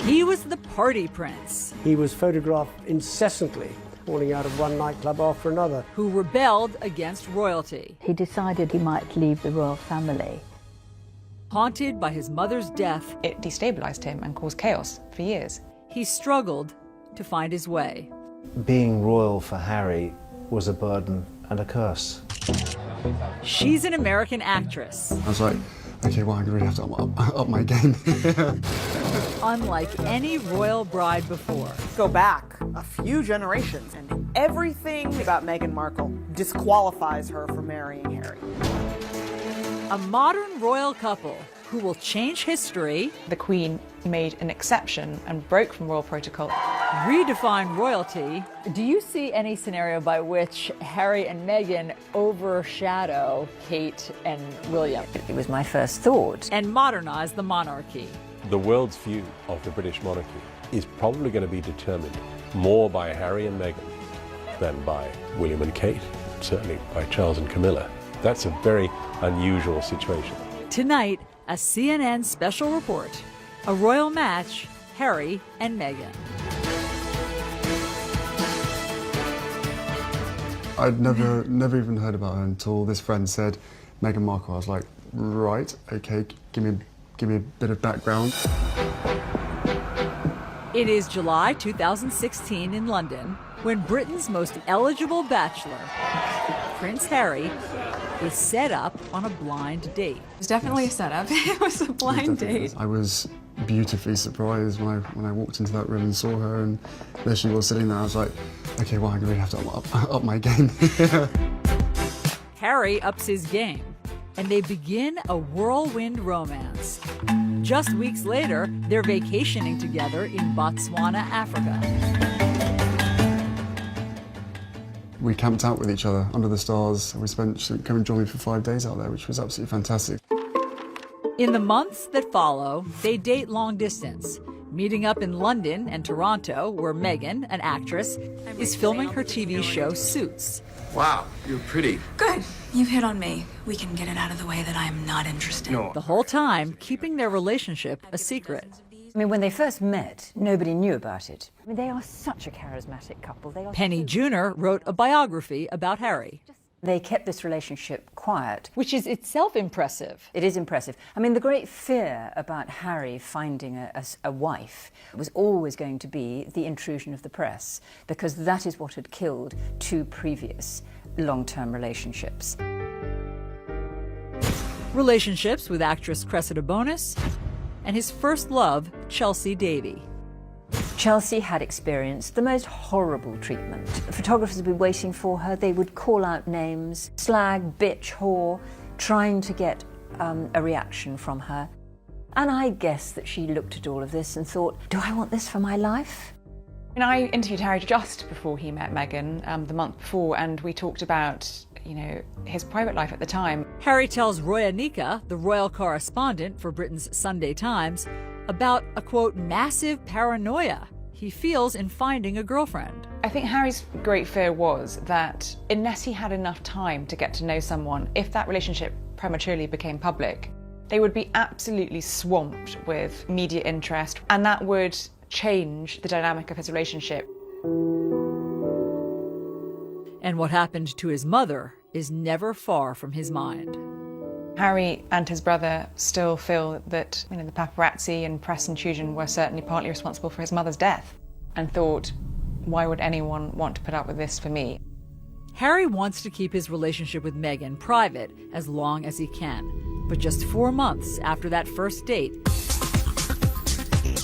He was the party prince. He was photographed incessantly, falling out of one nightclub after another. Who rebelled against royalty. He decided he might leave the royal family. Haunted by his mother's death, It destabilised him and caused chaos for years. he struggled to find his way. Being royal for Harry was a burden and a curse. She's an American actress. I was like, okay, well, I'm going to really have to up my game. Unlike any royal bride before. Go back a few generations, and everything about Meghan Markle disqualifies her from marrying Harry. A modern royal couple who will change history, The Queen made an exception and broke from royal protocol. redefine royalty. Do you see any scenario by which Harry and Meghan overshadow Kate and William? It was my first thought. And modernize the monarchy. The world's view of the British monarchy is probably going to be determined more by Harry and Meghan than by William and Kate, certainly by Charles and Camilla. That's a very unusual situation. Tonight, a CNN special report. A royal match, Harry and Meghan. I'd never even heard about her until this friend said Meghan Markle. I was like, right, okay, give me a bit of background. It is July 2016 in London when Britain's most eligible bachelor, Prince Harry, is set up on a blind date. It was definitely a setup. It was a blind date. I was beautifully surprised when I walked into that room and saw her, and there she was sitting there. I was like, okay, well, I'm going to really have to up my game. Harry ups his game, and they begin a whirlwind romance. Just weeks later, they're vacationing together in Botswana, Africa. We camped out with each other under the stars. She came and joined me for 5 days out there, which was absolutely fantastic. In the months that follow, they date long distance, meeting up in London and Toronto, where Meghan, an actress, is filming her TV show Suits. Wow, you're pretty. Good. You've hit on me. We can get it out of the way that I'm not interested. No. The whole time keeping their relationship a secret. I mean, when they first met, nobody knew about it. I mean, they are such a charismatic couple. They are Penny so- Junor wrote a biography about Harry. They kept this relationship quiet. Which is itself impressive. It is impressive. I mean, the great fear about Harry finding a wife was always going to be the intrusion of the press, because that is what had killed 2 previous long-term relationships. Relationships with actress Cressida Bonis and his first love, Chelsea Davy. Chelsea had experienced the most horrible treatment. Photographers would be waiting for her. They would call out names, slag, bitch, whore, trying to get a reaction from her. And I guess that she looked at all of this and thought, do I want this for my life? And I interviewed Harry just before he met Meghan, the month before, and we talked about, his private life at the time. Harry tells Roya Nika, the royal correspondent for Britain's Sunday Times, about a, quote, massive paranoia he feels in finding a girlfriend. I think Harry's great fear was that unless he had enough time to get to know someone, if that relationship prematurely became public, they would be absolutely swamped with media interest, and that would change the dynamic of his relationship. And what happened to his mother is never far from his mind. Harry and his brother still feel that the paparazzi and press intrusion were certainly partly responsible for his mother's death, and thought, why would anyone want to put up with this for me? Harry wants to keep his relationship with Meghan private as long as he can. But just 4 months after that first date,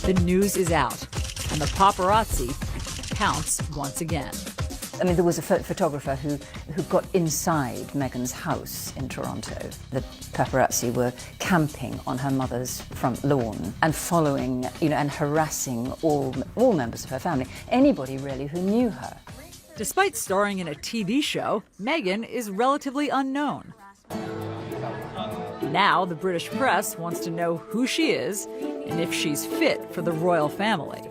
the news is out, and the paparazzi pounce once again. I mean, there was a photographer who got inside Meghan's house in Toronto. The paparazzi were camping on her mother's front lawn and following, and harassing all members of her family, anybody really who knew her. Despite starring in a TV show, Meghan is relatively unknown. Now the British press wants to know who she is and if she's fit for the royal family.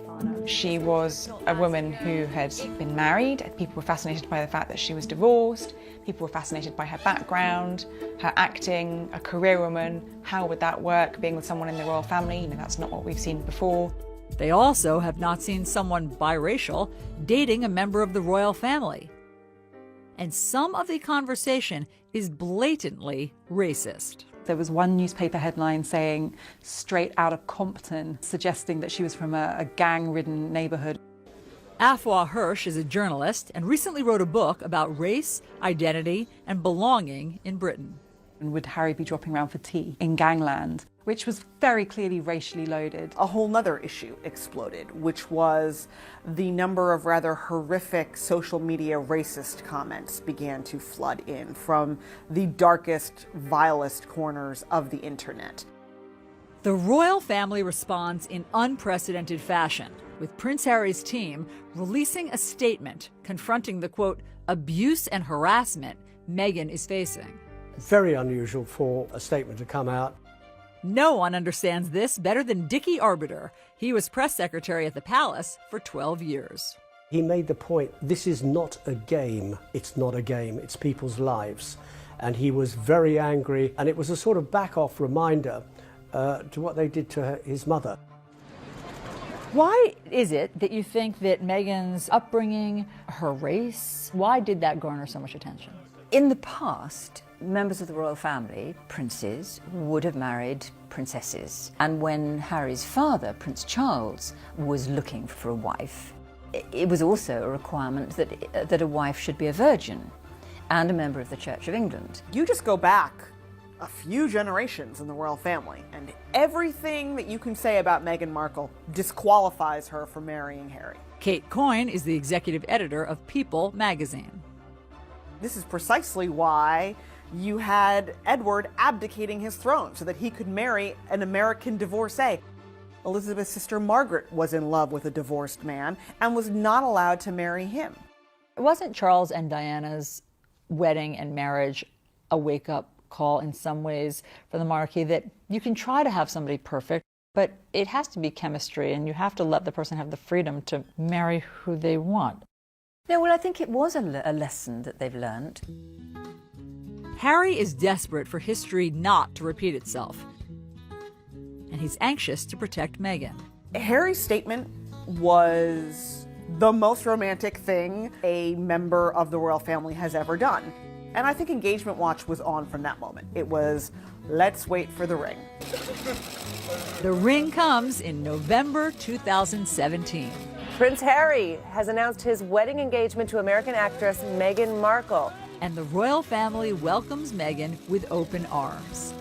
She was a woman who had been married. People were fascinated by the fact that she was divorced. People were fascinated by her background, her acting, a career woman. How would that work, being with someone in the royal family? That's not what we've seen before. They also have not seen someone biracial dating a member of the royal family. And some of the conversation is blatantly racist. There was one newspaper headline saying, "Straight out of Compton," suggesting that she was from a gang-ridden neighborhood. Afua Hirsch is a journalist and recently wrote a book about race, identity, and belonging in Britain. And would Harry be dropping around for tea in gangland, which was very clearly racially loaded. A whole nother issue exploded, which was the number of rather horrific social media racist comments began to flood in from the darkest, vilest corners of the internet. The royal family responds in unprecedented fashion, with Prince Harry's team releasing a statement confronting the, quote, abuse and harassment Meghan is facing. Very unusual for a statement to come out. No one understands this better than Dickie Arbiter. He was press secretary at the palace for 12 years. He made the point, this is not a game. It's not a game, it's people's lives. And he was very angry, and it was a sort of back-off reminder to what they did to his mother. Why is it that you think that Meghan's upbringing, her race, why did that garner so much attention? In the past, members of the royal family, princes, would have married princesses. And when Harry's father, Prince Charles, was looking for a wife, it was also a requirement that a wife should be a virgin and a member of the Church of England. You just go back a few generations in the royal family, and everything that you can say about Meghan Markle disqualifies her from marrying Harry. Kate Coyne is the executive editor of People magazine. This is precisely why you had Edward abdicating his throne so that he could marry an American divorcee. Elizabeth's sister Margaret was in love with a divorced man and was not allowed to marry him. Wasn't Charles and Diana's wedding and marriage a wake-up call in some ways for the monarchy, that you can try to have somebody perfect, but it has to be chemistry and you have to let the person have the freedom to marry who they want? No, well, I think it was a lesson that they've learned. Harry is desperate for history not to repeat itself, and he's anxious to protect Meghan. Harry's statement was the most romantic thing a member of the royal family has ever done. And I think engagement watch was on from that moment. It was, let's wait for the ring. The ring comes in November 2017. Prince Harry has announced his wedding engagement to American actress Meghan Markle. And the royal family welcomes Meghan with open arms.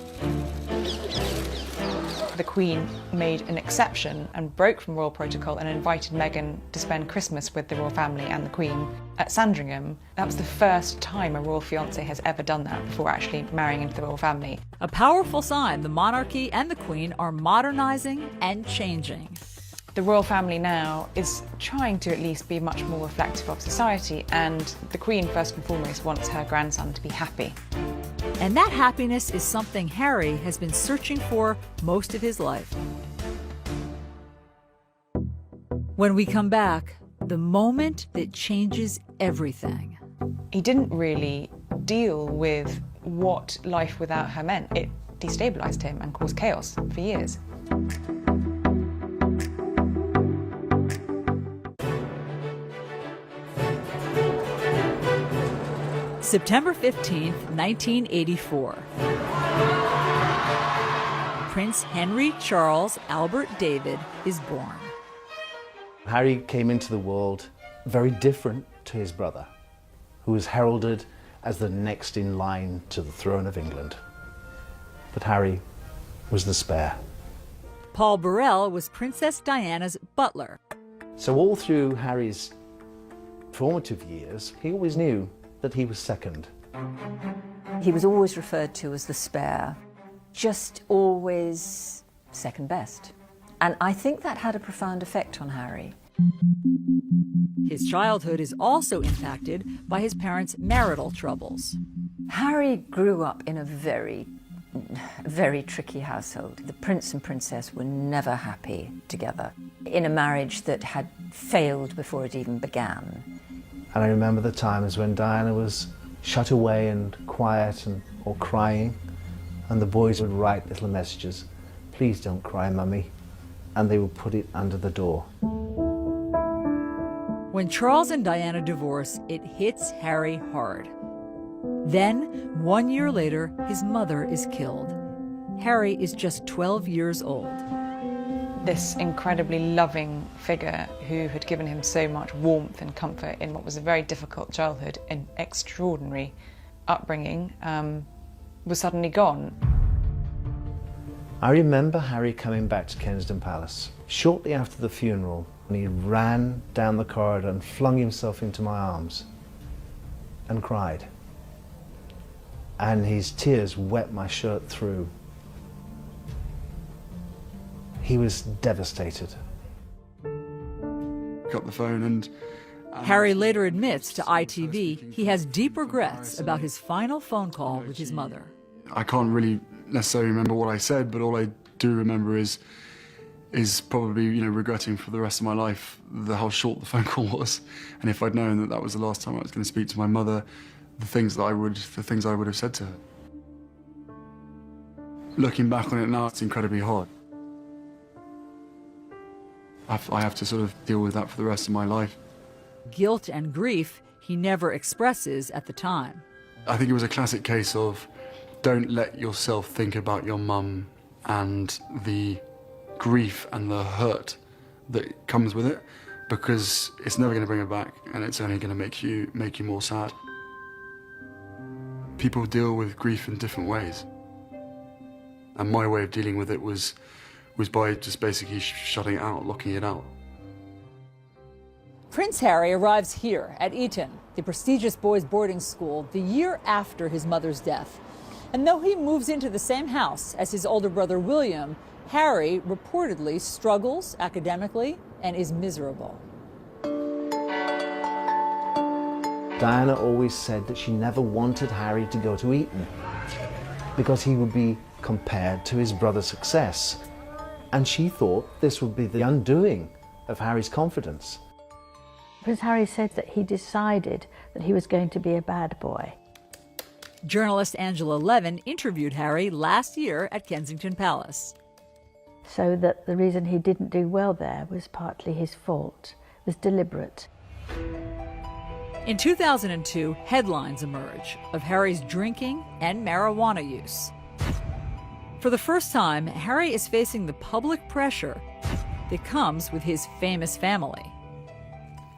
The Queen made an exception and broke from royal protocol and invited Meghan to spend Christmas with the royal family and the Queen at Sandringham. That was the first time a royal fiancé has ever done that before actually marrying into the royal family. A powerful sign the monarchy and the Queen are modernizing and changing. The royal family now is trying to at least be much more reflective of society, and the Queen first and foremost wants her grandson to be happy. And that happiness is something Harry has been searching for most of his life. When we come back, the moment that changes everything. He didn't really deal with what life without her meant. It destabilized him and caused chaos for years. September 15th, 1984. Prince Henry Charles Albert David is born. Harry came into the world very different to his brother, who was heralded as the next in line to the throne of England. But Harry was the spare. Paul Burrell was Princess Diana's butler. So all through Harry's formative years, he always knew that he was second. He was always referred to as the spare, just always second best. And I think that had a profound effect on Harry. His childhood is also impacted by his parents' marital troubles. Harry grew up in a very tricky household. The prince and princess were never happy together, in a marriage that had failed before it even began. And I remember the times when Diana was shut away and quiet or crying, and the boys would write little messages. Please don't cry, Mummy. and they would put it under the door. When Charles and Diana divorce, it hits Harry hard. Then, 1 year later, his mother is killed. Harry is just 12 years old. This incredibly loving figure who had given him so much warmth and comfort in what was a very difficult childhood and extraordinary upbringing was suddenly gone. I remember Harry coming back to Kensington Palace shortly after the funeral, and he ran down the corridor and flung himself into my arms and cried. And his tears wet my shirt through. He was devastated. Got the phone and... Harry later admits to ITV he has deep regrets about his final phone call with his mother. I can't really necessarily remember what I said, but all I do remember is probably, you know, regretting for the rest of my life how short the phone call was. And if I'd known that that was the last time I was going to speak to my mother, the things I would have said to her. Looking back on it now, it's incredibly hard. I have to sort of deal with that for the rest of my life. Guilt and grief he never expresses at the time. I think it was a classic case of don't let yourself think about your mum and the grief and the hurt that comes with it, because it's never going to bring her back, and it's only going to make you more sad. People deal with grief in different ways, and my way of dealing with it was by just basically shutting it out, locking it out. Prince Harry arrives here at Eton, the prestigious boys' boarding school, the year after his mother's death. And though he moves into the same house as his older brother William, Harry reportedly struggles academically and is miserable. Diana always said that she never wanted Harry to go to Eton because he would be compared to his brother's success. And she thought this would be the undoing of Harry's confidence. Prince Harry said that he decided that he was going to be a bad boy. Journalist Angela Levin interviewed Harry last year at Kensington Palace. So that the reason he didn't do well there was partly his fault, it was deliberate. In 2002, headlines emerge of Harry's drinking and marijuana use. For the first time, Harry is facing the public pressure that comes with his famous family.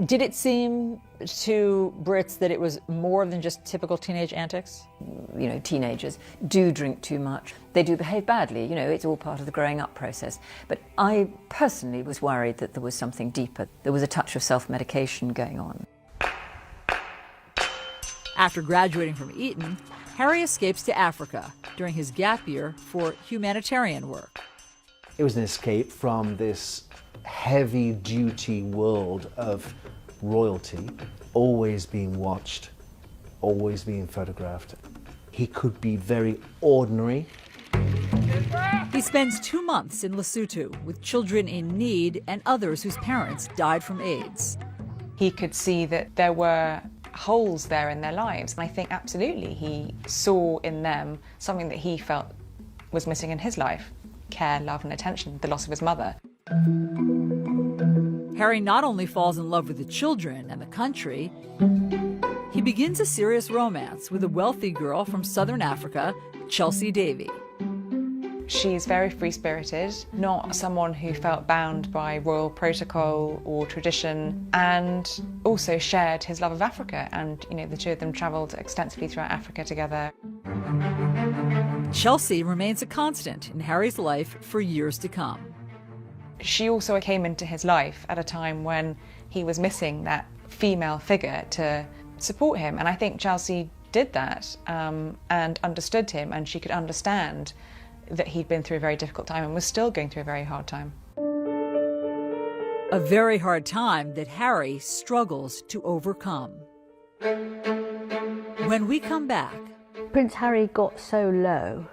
Did it seem to Brits that it was more than just typical teenage antics? You know, teenagers do drink too much. They do behave badly, you know, it's all part of the growing up process. But I personally was worried that there was something deeper. There was a touch of self-medication going on. After graduating from Eton, Harry escapes to Africa during his gap year for humanitarian work. It was an escape from this heavy-duty world of royalty, always being watched, always being photographed. He could be very ordinary. He spends 2 months in Lesotho with children in need and others whose parents died from AIDS. He could see that there were holes there in their lives, and I think absolutely he saw in them something that he felt was missing in his life: care, love and attention, the loss of his mother. Harry not only falls in love with the children and the country, he begins a serious romance with a wealthy girl from southern Africa, Chelsea Davy. She's very free-spirited, not someone who felt bound by royal protocol or tradition, and also shared his love of Africa, and you know, the two of them travelled extensively throughout Africa together. Chelsea remains a constant in Harry's life for years to come. She also came into his life at a time when he was missing that female figure to support him, and I think Chelsea did that and understood him, and she could understand that he'd been through a very difficult time and was still going through a very hard time. A very hard time that Harry struggles to overcome. When we come back, Prince Harry got so low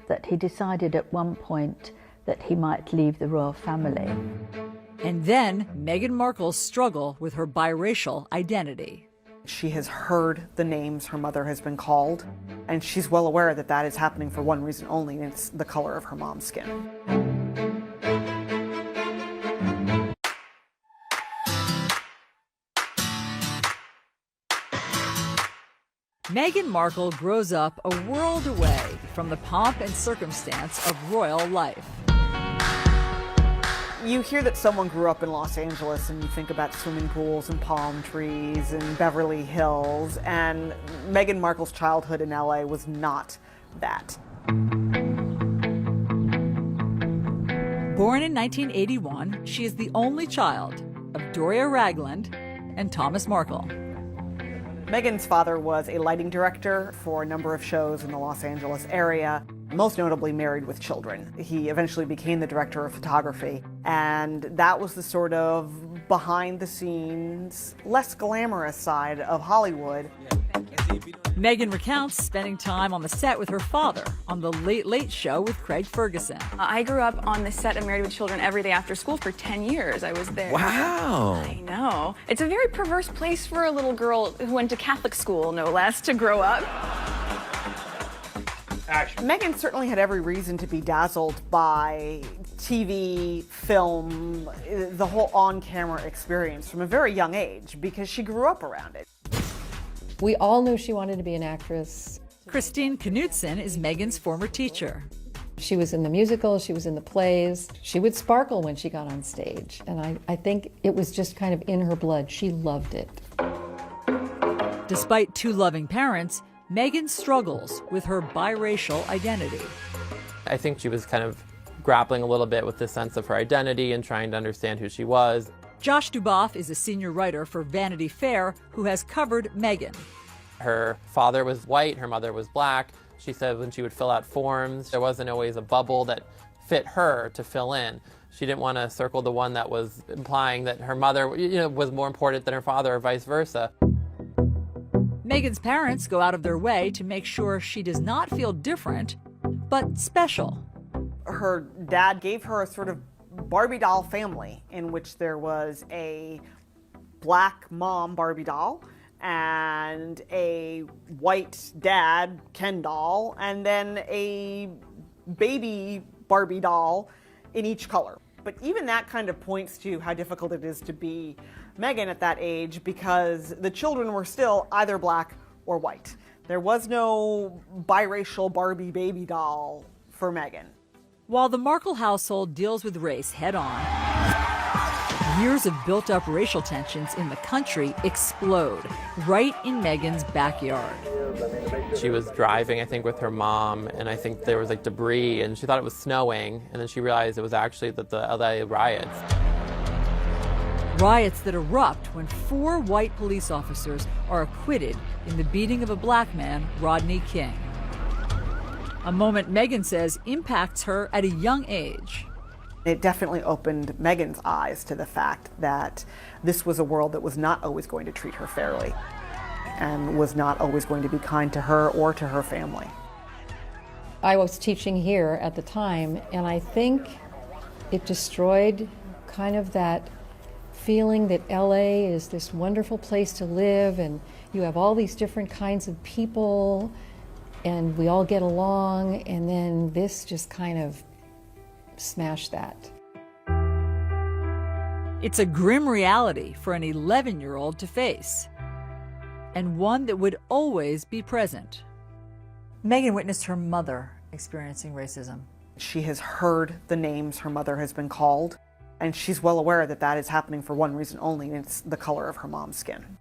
that he decided at one point that he might leave the royal family. And then Meghan Markle's struggle with her biracial identity. She has heard the names her mother has been called, and she's well aware that that is happening for one reason only, and it's the color of her mom's skin. Meghan Markle grows up a world away from the pomp and circumstance of royal life. You hear that someone grew up in Los Angeles and you think about swimming pools and palm trees and Beverly Hills, and Meghan Markle's childhood in LA was not that. Born in 1981, she is the only child of Doria Ragland and Thomas Markle. Meghan's father was a lighting director for a number of shows in the Los Angeles area, most notably Married with Children. He eventually became the director of photography, and that was the sort of behind-the-scenes, less glamorous side of Hollywood. Meghan recounts spending time on the set with her father on The Late Late Show with Craig Ferguson. I grew up on the set of Married with Children every day after school for 10 years. I was there. Wow. I know. It's a very perverse place for a little girl who went to Catholic school, no less, to grow up. Action. Meghan certainly had every reason to be dazzled by TV, film, the whole on-camera experience from a very young age because she grew up around it. We all knew she wanted to be an actress. Christine Knudsen is Meghan's former teacher. She was in the musicals, she was in the plays. She would sparkle when she got on stage, and I think it was just kind of in her blood. She loved it. Despite two loving parents, Meghan struggles with her biracial identity. I think she was kind of grappling a little bit with the sense of her identity and trying to understand who she was. Josh Duboff is a senior writer for Vanity Fair who has covered Meghan. Her father was white, her mother was black. She said when she would fill out forms, there wasn't always a bubble that fit her to fill in. She didn't want to circle the one that was implying that her mother, was more important than her father or vice versa. Meghan's parents go out of their way to make sure she does not feel different, but special. Her dad gave her a sort of Barbie doll family in which there was a black mom Barbie doll and a white dad Ken doll and then a baby Barbie doll in each color. But even that kind of points to how difficult it is to be Meghan at that age because the children were still either black or white. There was no biracial Barbie baby doll for Meghan. While the Markle household deals with race head-on, years of built-up racial tensions in the country explode right in Meghan's backyard. She was driving, I think, with her mom, and I think there was debris, and she thought it was snowing, and then she realized it was actually the LA riots. Riots that erupt when 4 white police officers are acquitted in the beating of a black man, Rodney King. A moment Meghan says impacts her at a young age. It definitely opened Meghan's eyes to the fact that this was a world that was not always going to treat her fairly and was not always going to be kind to her or to her family. I was teaching here at the time, and I think it destroyed kind of that feeling that LA is this wonderful place to live and you have all these different kinds of people and we all get along, and then this just kind of smashed that. It's a grim reality for an 11-year-old to face, and one that would always be present. Meghan witnessed her mother experiencing racism. She has heard the names her mother has been called, and she's well aware that that is happening for one reason only, and it's the color of her mom's skin.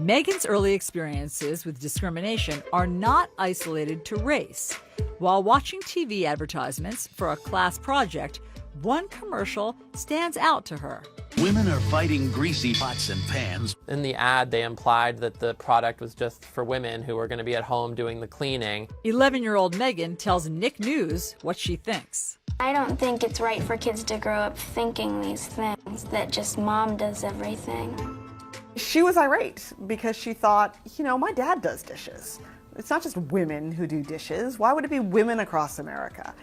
Meghan's early experiences with discrimination are not isolated to race. While watching TV advertisements for a class project, one commercial stands out to her. Women are fighting greasy pots and pans. In the ad, they implied that the product was just for women who were going to be at home doing the cleaning. 11-year-old Meghan tells Nick News what she thinks. I don't think it's right for kids to grow up thinking these things, that just mom does everything. She was irate because she thought, my dad does dishes. It's not just women who do dishes. Why would it be women across America?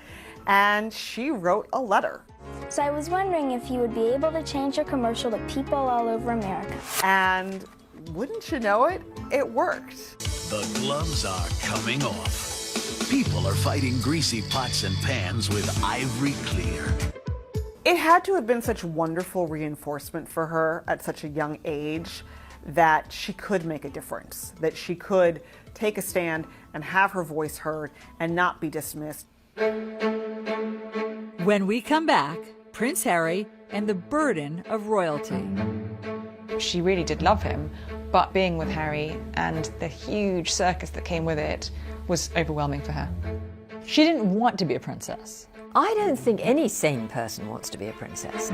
And she wrote a letter. So I was wondering if you would be able to change your commercial to people all over America. And wouldn't you know it, it worked. The gloves are coming off. People are fighting greasy pots and pans with ivory clear. It had to have been such wonderful reinforcement for her at such a young age that she could make a difference, that she could take a stand and have her voice heard and not be dismissed. When we come back, Prince Harry and the burden of royalty. She really did love him, but being with Harry and the huge circus that came with it was overwhelming for her. She didn't want to be a princess. I don't think any sane person wants to be a princess.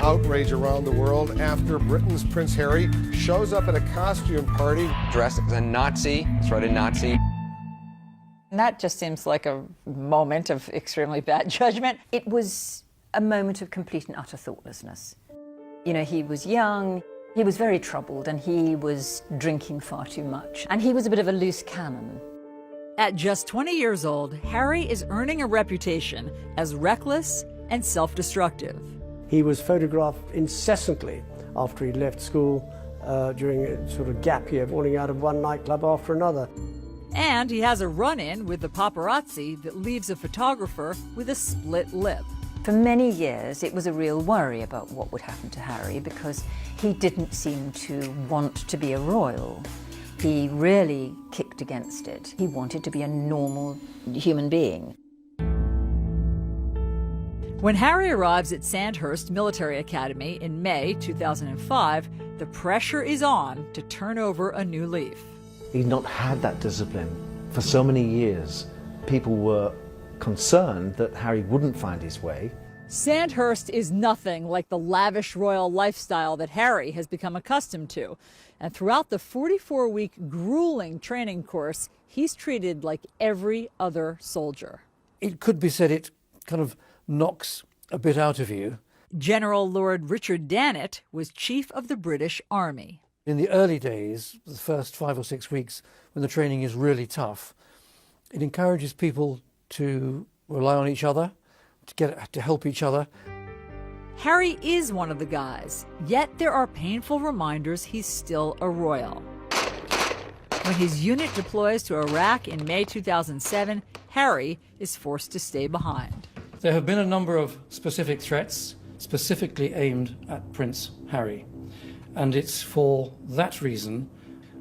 Outrage around the world after Britain's Prince Harry shows up at a costume party dressed as a Nazi, threatened Nazi. And that just seems like a moment of extremely bad judgment. It was a moment of complete and utter thoughtlessness. You know, he was young, he was very troubled, and he was drinking far too much. And he was a bit of a loose cannon. At just 20 years old, Harry is earning a reputation as reckless and self-destructive. He was photographed incessantly after he left school during a sort of gap year, falling out of one nightclub after another. And he has a run-in with the paparazzi that leaves a photographer with a split lip. For many years, it was a real worry about what would happen to Harry because he didn't seem to want to be a royal. He really kicked against it. He wanted to be a normal human being. When Harry arrives at Sandhurst Military Academy in May 2005, the pressure is on to turn over a new leaf. He'd not had that discipline for so many years. People were concerned that Harry wouldn't find his way. Sandhurst is nothing like the lavish royal lifestyle that Harry has become accustomed to. And throughout the 44-week grueling training course, he's treated like every other soldier. It could be said it kind of knocks a bit out of you. General Lord Richard Dannatt was chief of the British Army. In the early days, the first 5 or 6 weeks, when the training is really tough, it encourages people to rely on each other, to help each other. Harry is one of the guys, yet there are painful reminders he's still a royal. When his unit deploys to Iraq in May 2007, Harry is forced to stay behind. There have been a number of specific threats, specifically aimed at Prince Harry. And it's for that reason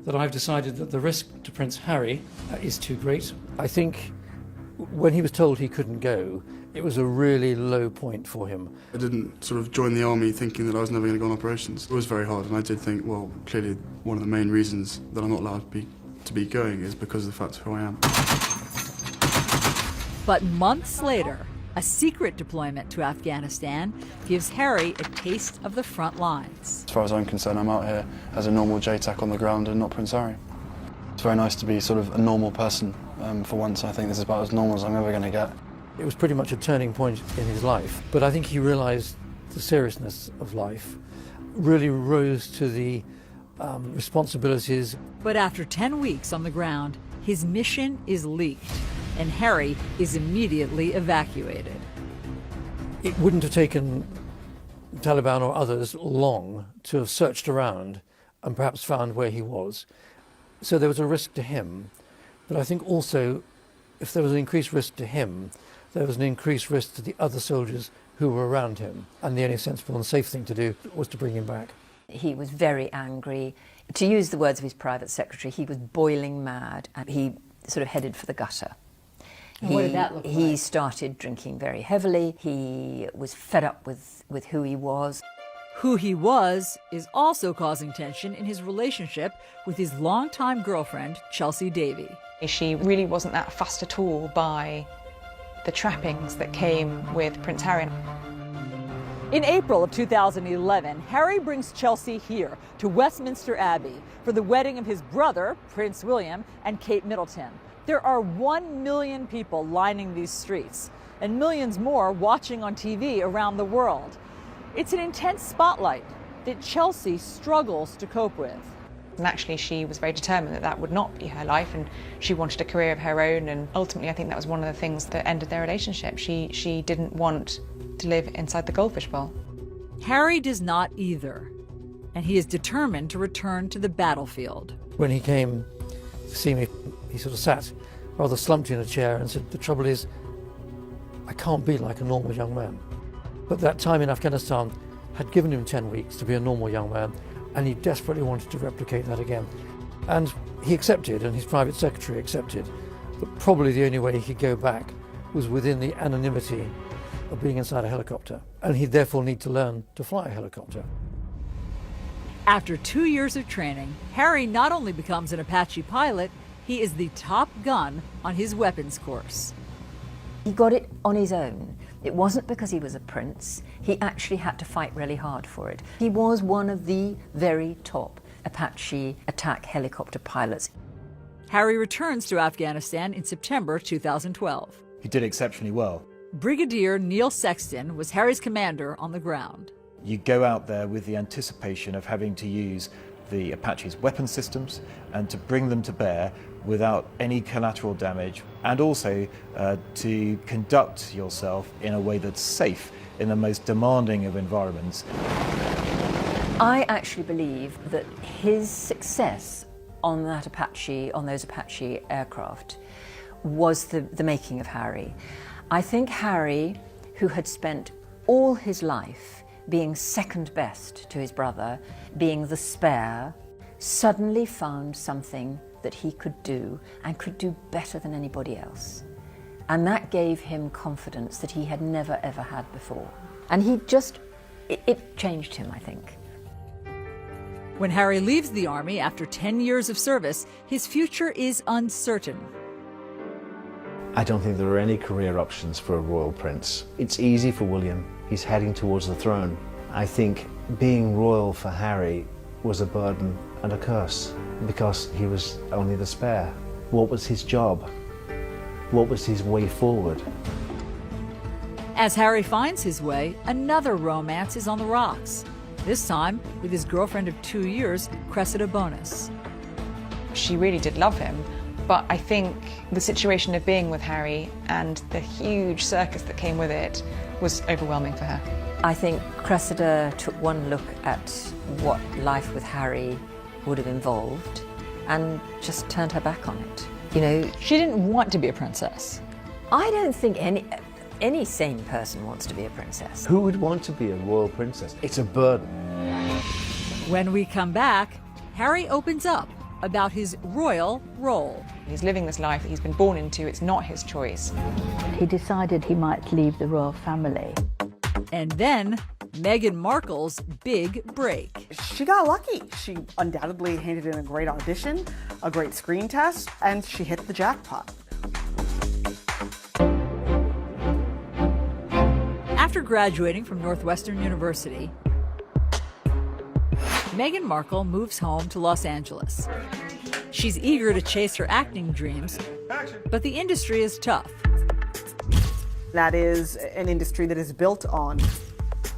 that I've decided that the risk to Prince Harry is too great. I think when he was told he couldn't go, it was a really low point for him. I didn't sort of join the army thinking that I was never going to go on operations. It was very hard, and I did think, well, clearly one of the main reasons that I'm not allowed to be going is because of the fact of who I am. But months later, a secret deployment to Afghanistan gives Harry a taste of the front lines. As far as I'm concerned, I'm out here as a normal JTAC on the ground and not Prince Harry. It's very nice to be sort of a normal person for once. I think this is about as normal as I'm ever going to get. It was pretty much a turning point in his life, but I think he realised the seriousness of life, really rose to the responsibilities. But after 10 weeks on the ground, his mission is leaked, and Harry is immediately evacuated. It wouldn't have taken the Taliban or others long to have searched around and perhaps found where he was. So there was a risk to him, but I think also if there was an increased risk to him, there was an increased risk to the other soldiers who were around him, and the only sensible and safe thing to do was to bring him back. He was very angry. To use the words of his private secretary, he was boiling mad, and he sort of headed for the gutter. And what did that look like? He started drinking very heavily. He was fed up with who he was. Who he was is also causing tension in his relationship with his longtime girlfriend, Chelsea Davy. She really wasn't that fussed at all by the trappings that came with Prince Harry. In April of 2011, Harry brings Chelsea here to Westminster Abbey for the wedding of his brother, Prince William, and Kate Middleton. There are 1 million people lining these streets, and millions more watching on TV around the world. It's an intense spotlight that Chelsea struggles to cope with. And actually she was very determined that that would not be her life, and she wanted a career of her own, and ultimately I think that was one of the things that ended their relationship. She didn't want to live inside the goldfish bowl. Harry does not either, and he is determined to return to the battlefield. When he came to see me, he sort of sat rather slumped in a chair and said, "The trouble is, I can't be like a normal young man. But that time in Afghanistan had given him 10 weeks to be a normal young man, and he desperately wanted to replicate that again. And he accepted, and his private secretary accepted, that probably the only way he could go back was within the anonymity of being inside a helicopter. And he'd therefore need to learn to fly a helicopter. After 2 years of training, Harry not only becomes an Apache pilot, he is the top gun on his weapons course. He got it on his own. It wasn't because he was a prince. He actually had to fight really hard for it. He was one of the very top Apache attack helicopter pilots. Harry returns to Afghanistan in September 2012. He did exceptionally well. Brigadier Neil Sexton was Harry's commander on the ground. You go out there with the anticipation of having to use the Apache's weapon systems and to bring them to bear without any collateral damage, and also to conduct yourself in a way that's safe in the most demanding of environments. I actually believe that his success on that Apache, on those Apache aircraft, was the making of Harry. I think Harry, who had spent all his life being second best to his brother, being the spare, suddenly found something that he could do, and could do better than anybody else. And that gave him confidence that he had never ever had before. And he just, it changed him, I think. When Harry leaves the Army after 10 years of service, his future is uncertain. I don't think there are any career options for a royal prince. It's easy for William. He's heading towards the throne. I think being royal for Harry was a burden and a curse because he was only the spare. What was his job? What was his way forward? As Harry finds his way, another romance is on the rocks. This time with his girlfriend of 2 years, Cressida Bonus. She really did love him, but I think the situation of being with Harry and the huge circus that came with it was overwhelming for her. I think Cressida took one look at what life with Harry would have involved and just turned her back on it. You know, she didn't want to be a princess. I don't think any sane person wants to be a princess. Who would want to be a royal princess? It's a burden. When we come back, Harry opens up about his royal role. He's living this life that he's been born into. It's not his choice. He decided he might leave the royal family. And then Meghan Markle's big break. She got lucky. She undoubtedly handed in a great audition, a great screen test, and she hit the jackpot. After graduating from Northwestern University, Meghan Markle moves home to Los Angeles. She's eager to chase her acting dreams, but the industry is tough. That is an industry that is built on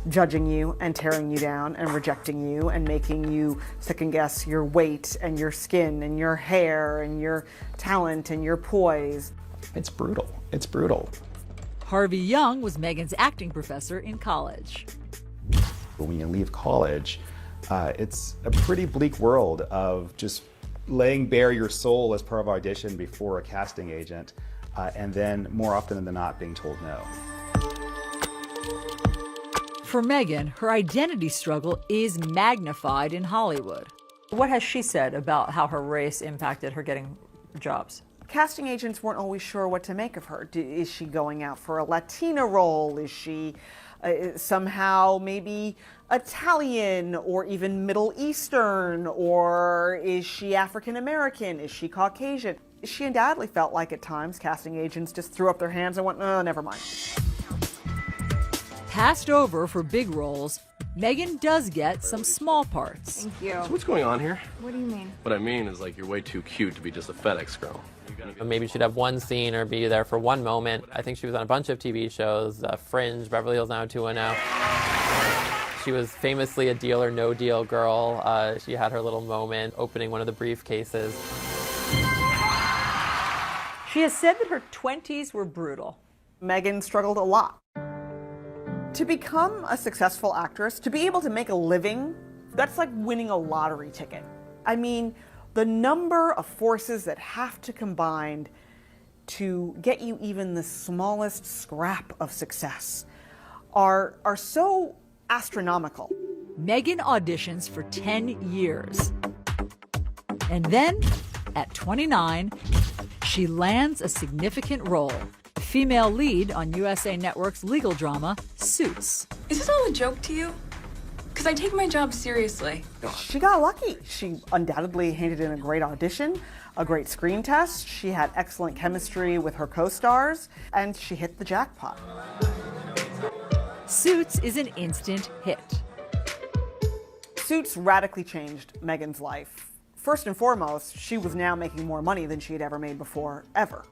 judging you and tearing you down and rejecting you and making you second guess your weight and your skin and your hair and your talent and your poise. It's brutal. It's brutal. Harvey Young was Meghan's acting professor in college. When you leave college, it's a pretty bleak world of just laying bare your soul as part of audition before a casting agent, and then more often than not being told no. For Meghan, her identity struggle is magnified in Hollywood. What has she said about how her race impacted her getting jobs? Casting agents weren't always sure what to make of her. Is she going out for a Latina role? Is she somehow maybe Italian or even Middle Eastern? Or is she African American? Is she Caucasian? She undoubtedly felt like at times casting agents just threw up their hands and went, oh, never mind. Passed over for big roles, Meghan does get some small parts. Thank you. So what's going on here? What do you mean? What I mean is, like, you're way too cute to be just a FedEx girl. Maybe she'd have one scene or be there for one moment. I think she was on a bunch of TV shows, Fringe, Beverly Hills 90210. She was famously a deal or no deal girl. She had her little moment opening one of the briefcases. She has said that her 20s were brutal. Meghan struggled a lot. To become a successful actress, to be able to make a living, that's like winning a lottery ticket. I mean, the number of forces that have to combine to get you even the smallest scrap of success are so astronomical. Meghan auditions for 10 years. And then, at 29, she lands a significant role, the female lead on USA Network's legal drama, Suits. Is this all a joke to you? Because I take my job seriously. She got lucky. She undoubtedly handed in a great audition, a great screen test. She had excellent chemistry with her co-stars, and she hit the jackpot. Suits is an instant hit. Suits radically changed Meghan's life. First and foremost, she was now making more money than she had ever made before, ever.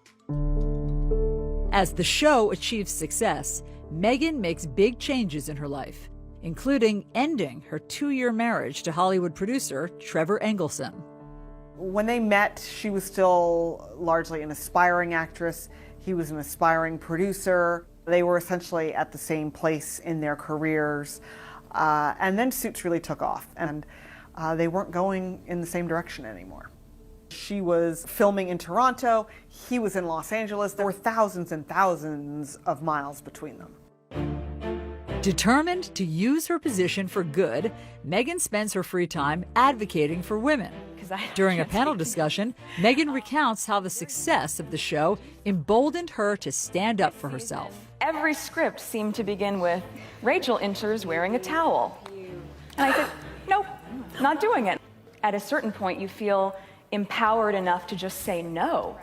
As the show achieves success, Meghan makes big changes in her life, including ending her 2-year marriage to Hollywood producer Trevor Engelson. When they met, she was still largely an aspiring actress. He was an aspiring producer. They were essentially at the same place in their careers. And then Suits really took off, and they weren't going in the same direction anymore. She was filming in Toronto, he was in Los Angeles. There were thousands and thousands of miles between them. Determined to use her position for good, Meghan spends her free time advocating for women. During a panel discussion, Meghan recounts how the success of the show emboldened her to stand up for herself. Every script seemed to begin with, Rachel enters wearing a towel. And I said, nope, not doing it. At a certain point, you feel empowered enough to just say no.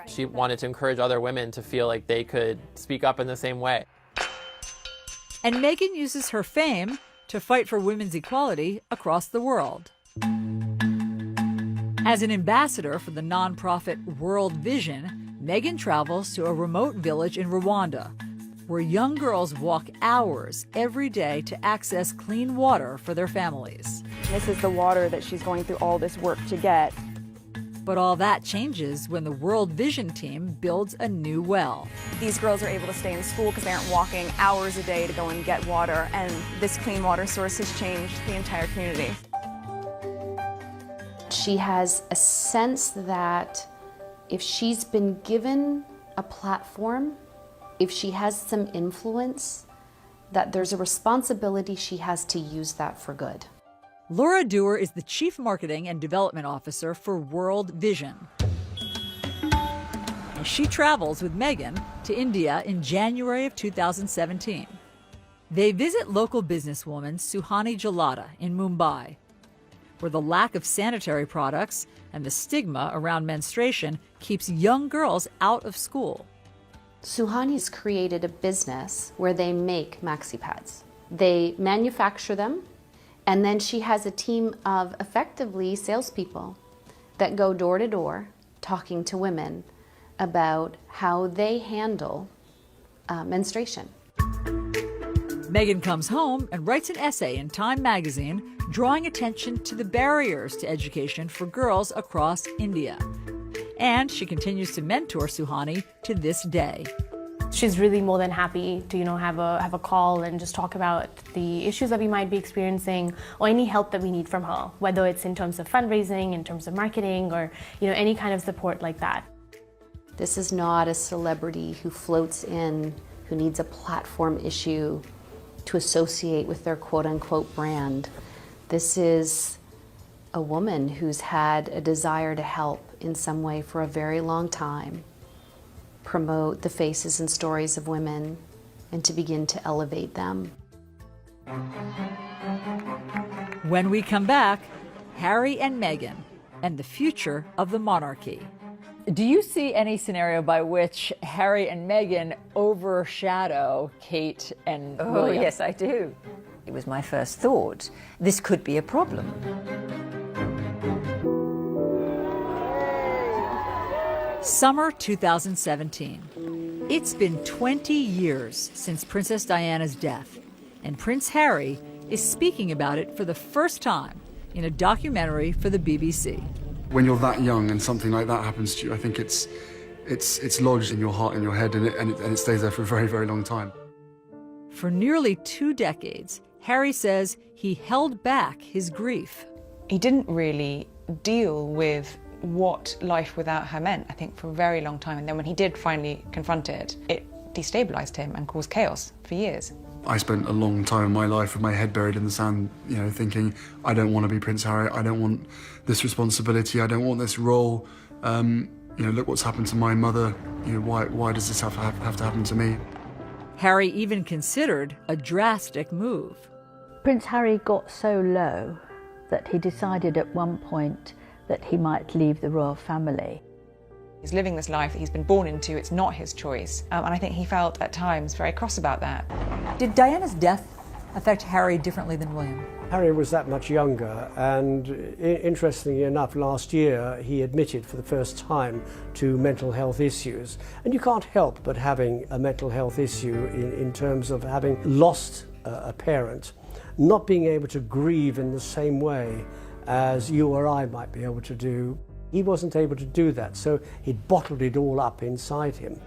She wanted to encourage other women to feel like they could speak up in the same way. And Meghan uses her fame to fight for women's equality across the world. As an ambassador for the nonprofit World Vision, Meghan travels to a remote village in Rwanda, where young girls walk hours every day to access clean water for their families. This is the water that she's going through all this work to get. But all that changes when the World Vision team builds a new well. These girls are able to stay in school because they aren't walking hours a day to go and get water, and this clean water source has changed the entire community. She has a sense that if she's been given a platform, if she has some influence, that there's a responsibility she has to use that for good. Laura Dewar is the Chief Marketing and Development Officer for World Vision. And she travels with Meghan to India in January of 2017. They visit local businesswoman Suhani Jalata in Mumbai, where the lack of sanitary products and the stigma around menstruation keeps young girls out of school. Suhani's created a business where they make maxi pads. They manufacture them, and then she has a team of effectively salespeople that go door to door talking to women about how they handle menstruation. Meghan comes home and writes an essay in Time magazine drawing attention to the barriers to education for girls across India. And she continues to mentor Suhani to this day. She's really more than happy to, have a call and just talk about the issues that we might be experiencing or any help that we need from her, whether it's in terms of fundraising, in terms of marketing, or any kind of support like that. This is not a celebrity who floats in, who needs a platform issue to associate with their quote-unquote brand. This is a woman who's had a desire to help in some way for a very long time, promote the faces and stories of women, and to begin to elevate them. When we come back, Harry and Meghan and the future of the monarchy. Do you see any scenario by which Harry and Meghan overshadow Kate and William? Oh, yes, I do. It was my first thought. This could be a problem. Summer 2017. It's been 20 years since Princess Diana's death, and Prince Harry is speaking about it for the first time in a documentary for the BBC. When you're that young and something like that happens to you, I think it's lodged in your heart and your head, and it stays there for a very, very long time. For nearly 2 decades, Harry says he held back his grief. He didn't really deal with what life without her meant, I think, for a very long time. And then when he did finally confront it, it destabilised him and caused chaos for years. I spent a long time in my life with my head buried in the sand, you know, thinking, I don't want to be Prince Harry, I don't want this responsibility, I don't want this role. You know, look what's happened to my mother, you know, why does this have to happen to me? Harry even considered a drastic move. Prince Harry got so low that he decided at one point that he might leave the royal family. He's living this life that he's been born into, it's not his choice. And I think he felt at times very cross about that. Did Diana's death affect Harry differently than William? Harry was that much younger, and interestingly enough, last year he admitted for the first time to mental health issues. And you can't help but having a mental health issue in terms of having lost a parent, not being able to grieve in the same way as you or I might be able to do. He wasn't able to do that, so he bottled it all up inside him.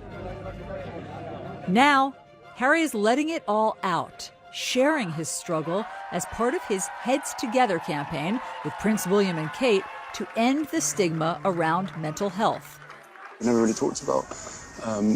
Now, Harry is letting it all out, sharing his struggle as part of his Heads Together campaign with Prince William and Kate to end the stigma around mental health. I never really talked about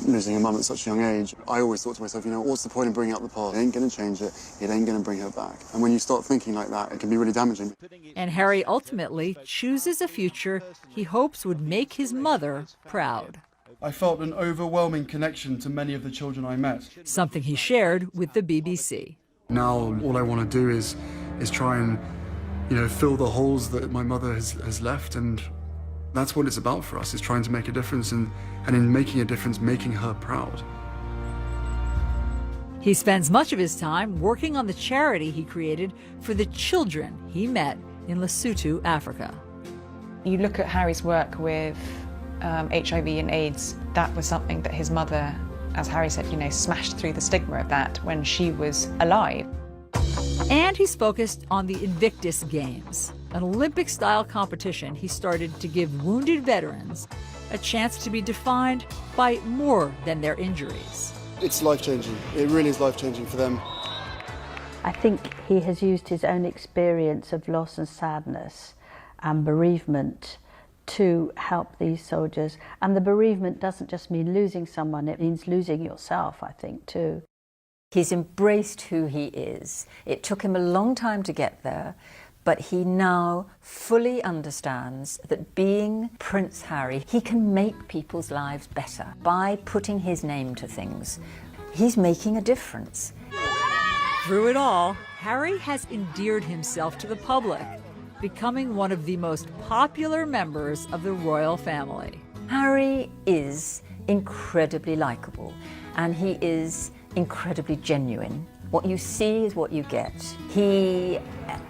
losing a mum at such a young age. I always thought to myself, you know, what's the point in bringing up the past? It ain't going to change it. It ain't going to bring her back. And when you start thinking like that, it can be really damaging. And Harry ultimately chooses a future he hopes would make his mother proud. I felt an overwhelming connection to many of the children I met. Something he shared with the BBC. Now all I want to do is try and, you know, fill the holes that my mother has left, and that's what it's about for us, is trying to make a difference, and in making a difference, making her proud. He spends much of his time working on the charity he created for the children he met in Lesotho, Africa. You look at Harry's work with HIV and AIDS, that was something that his mother, as Harry said, you know, smashed through the stigma of that when she was alive. And he's focused on the Invictus Games, an Olympic-style competition he started to give wounded veterans a chance to be defined by more than their injuries. It's life-changing. It really is life-changing for them. I think he has used his own experience of loss and sadness and bereavement to help these soldiers. And the bereavement doesn't just mean losing someone, it means losing yourself, I think, too. He's embraced who he is. It took him a long time to get there, but he now fully understands that being Prince Harry, he can make people's lives better by putting his name to things. He's making a difference. Through it all, Harry has endeared himself to the public, becoming one of the most popular members of the royal family. Harry is incredibly likable, and he is incredibly genuine. What you see is what you get. He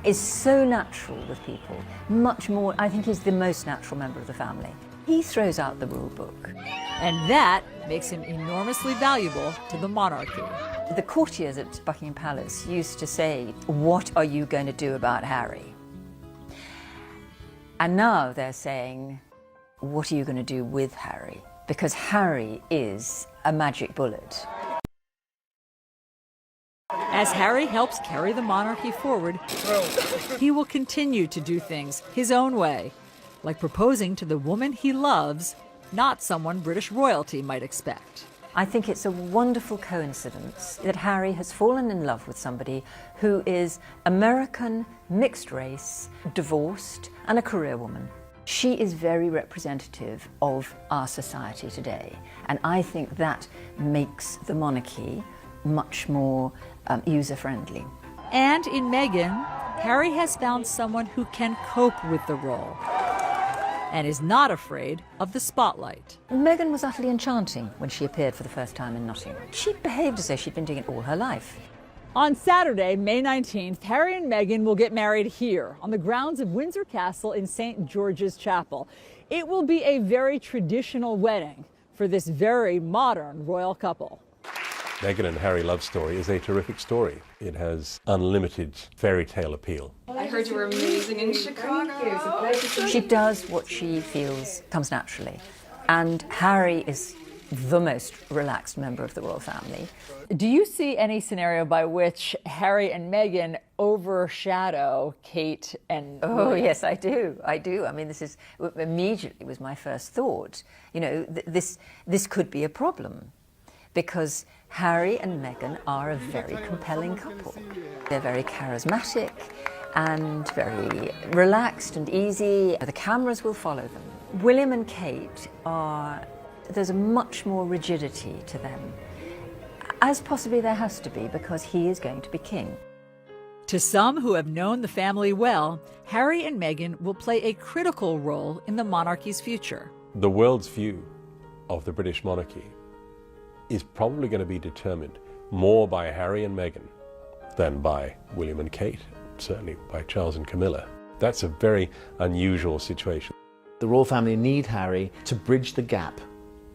is so natural with people, much more, I think he's the most natural member of the family. He throws out the rule book. And that makes him enormously valuable to the monarchy. The courtiers at Buckingham Palace used to say, "What are you going to do about Harry?" And now they're saying, "What are you going to do with Harry?" Because Harry is a magic bullet. As Harry helps carry the monarchy forward, he will continue to do things his own way, like proposing to the woman he loves, not someone British royalty might expect. I think it's a wonderful coincidence that Harry has fallen in love with somebody who is American, mixed race, divorced, and a career woman. She is very representative of our society today, and I think that makes the monarchy much more user-friendly. And in Meghan, Harry has found someone who can cope with the role and is not afraid of the spotlight. Meghan was utterly enchanting when she appeared for the first time in Nottingham. She behaved as though she'd been doing it all her life. On Saturday, May 19th, Harry and Meghan will get married here on the grounds of Windsor Castle in St. George's Chapel. It will be a very traditional wedding for this very modern royal couple. Meghan and Harry love story is a terrific story. It has unlimited fairy tale appeal. I heard you were amazing in Chicago. She does what she feels comes naturally. And Harry is the most relaxed member of the royal family. Do you see any scenario by which Harry and Meghan overshadow Kate and Oh, William? yes, I do. I do. I mean, this is immediately was my first thought. You know, this could be a problem because Harry and Meghan are a very compelling couple. They're very charismatic and very relaxed and easy. The cameras will follow them. William and Kate there's a much more rigidity to them, as possibly there has to be because he is going to be king. To some who have known the family well, Harry and Meghan will play a critical role in the monarchy's future. The world's view of the British monarchy is probably going to be determined more by Harry and Meghan than by William and Kate, certainly by Charles and Camilla. That's a very unusual situation. The royal family need Harry to bridge the gap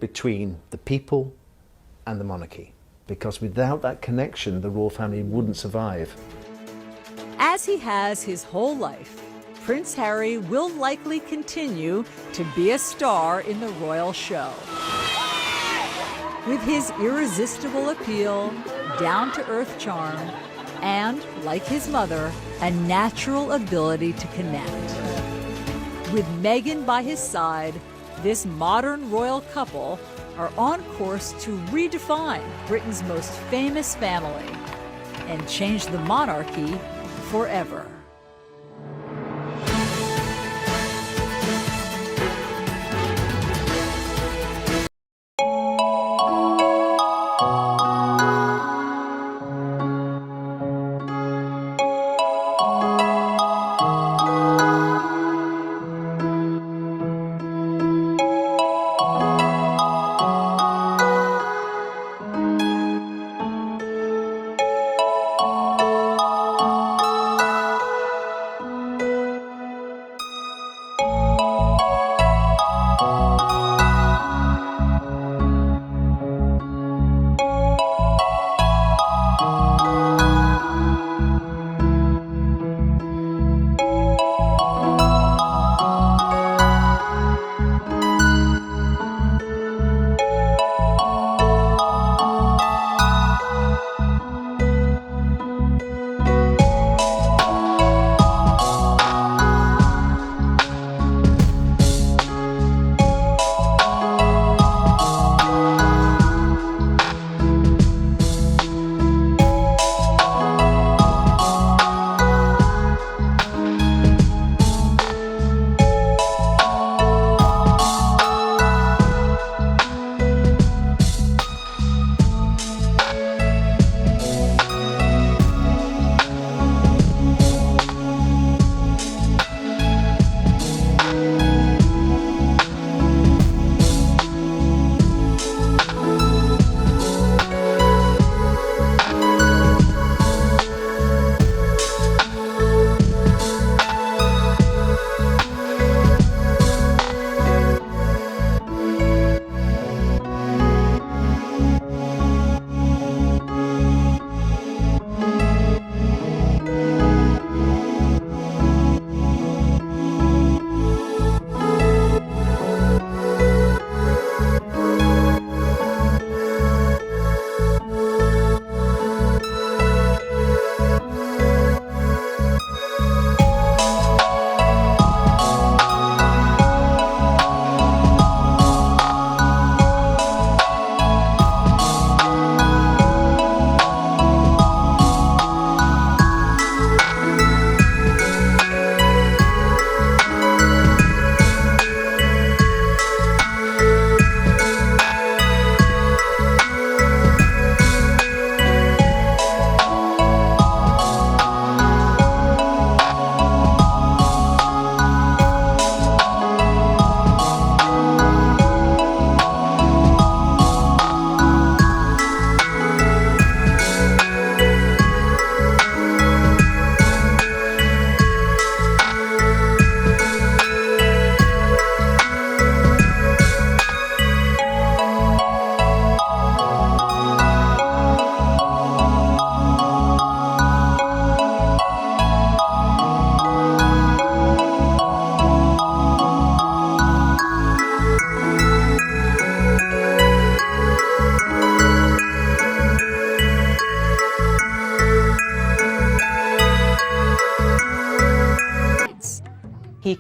between the people and the monarchy, because without that connection, the royal family wouldn't survive. As he has his whole life, Prince Harry will likely continue to be a star in the royal show. With his irresistible appeal, down-to-earth charm, and, like his mother, a natural ability to connect. With Meghan by his side, this modern royal couple are on course to redefine Britain's most famous family and change the monarchy forever.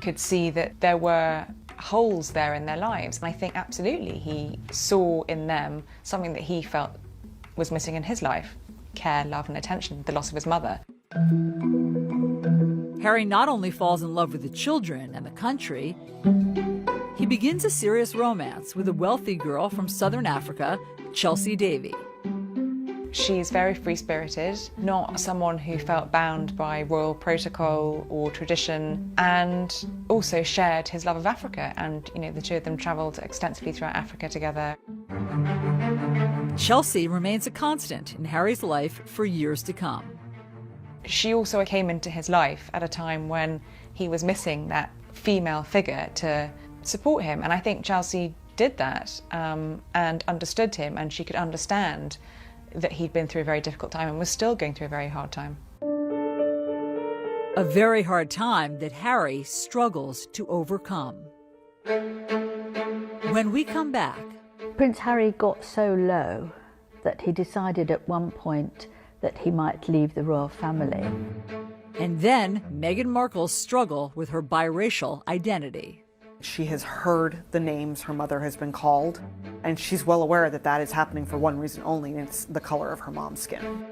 could see that there were holes there in their lives. And I think absolutely he saw in them something that he felt was missing in his life: care, love and attention, the loss of his mother. Harry not only falls in love with the children and the country, he begins a serious romance with a wealthy girl from southern Africa, Chelsea Davy. She's very free-spirited, not someone who felt bound by royal protocol or tradition, and also shared his love of Africa. And, you know, the two of them travelled extensively throughout Africa together. Chelsea remains a constant in Harry's life for years to come. She also came into his life at a time when he was missing that female figure to support him. And I think Chelsea did that and understood him, and she could understand that he'd been through a very difficult time and was still going through a very hard time. A very hard time that Harry struggles to overcome. When we come back, Prince Harry got so low that he decided at one point that he might leave the royal family. And then Meghan Markle's struggle with her biracial identity. She has heard the names her mother has been called, and she's well aware that that is happening for one reason only, and it's the color of her mom's skin.